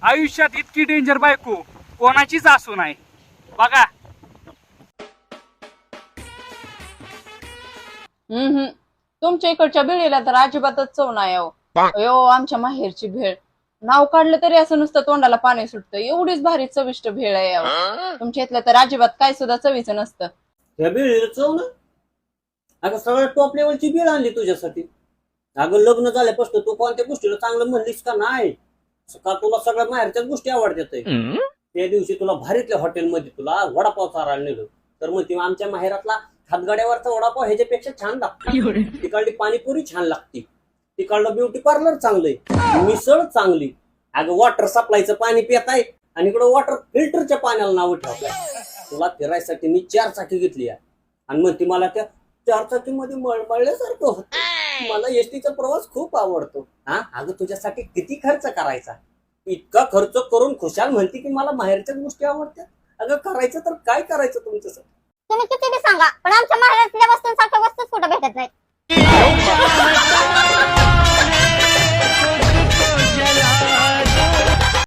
आयुष्यात इतकी डेंजर बायको कोणाचीच असू नाही बघा. तुमच्या इकडच्या भेळीला तर अजिबातच चव नाही अहो. अयो आमच्या माहेरची भेळ नाव काढलं तरी असं नुसतं तोंडाला पाणी सुटतं. एवढीच भारी चविष्ट भेळ आहे अहो. तुमच्या इथलं तर अजिबात काय सुद्धा चवीचं नसतं. त्या बिळीला चव ना. अगं सगळ्या टॉप लेवलची बिळ आणली तुझ्यासाठी. अगं लग्न झाल्यापासून तू कोणत्या गोष्टीला चांगलं म्हणलीस का नाही? का तुला सगळ्या माहेरच्याच गोष्टी आवडतात? त्या दिवशी तुला भारीतल्या हॉटेलमध्ये तुला वडापाव चारायला नेलं तर मग ती आमच्या माहेरातला हातगाड्यावरचा वडापाव ह्याच्यापेक्षा छान लागतो. तिकडली पाणीपुरी छान लागते. तिकडलं ब्युटी पार्लर चांगलंय. मिसळ चांगली. अगं वॉटर सप्लायचं पाणी पिताय आणि इकडं वॉटर फिल्टरच्या पाण्याला नाव ठेवताय. तुला फिरायसाठी मी 4 चाकी घेतली आणि मग ती मला त्या 4 चाकीमध्ये मळमळल्यासारखं होतं. मला एसटीचा प्रवास खूप आवडतो. हा अगं तुझ्यासाठी किती खर्च करायचा? इतका खर्च करून खुशाल म्हणते की मला माहेरच्याच गोष्टी आवडतात. अगं करायचं तर काय करायचं तुमच्यासाठी? तुम्ही किती बी सांगा पण आमच्या महाराष्ट्रातल्या वस्तूंसारख्या वस्तूच कुठं भेटत नाहीत.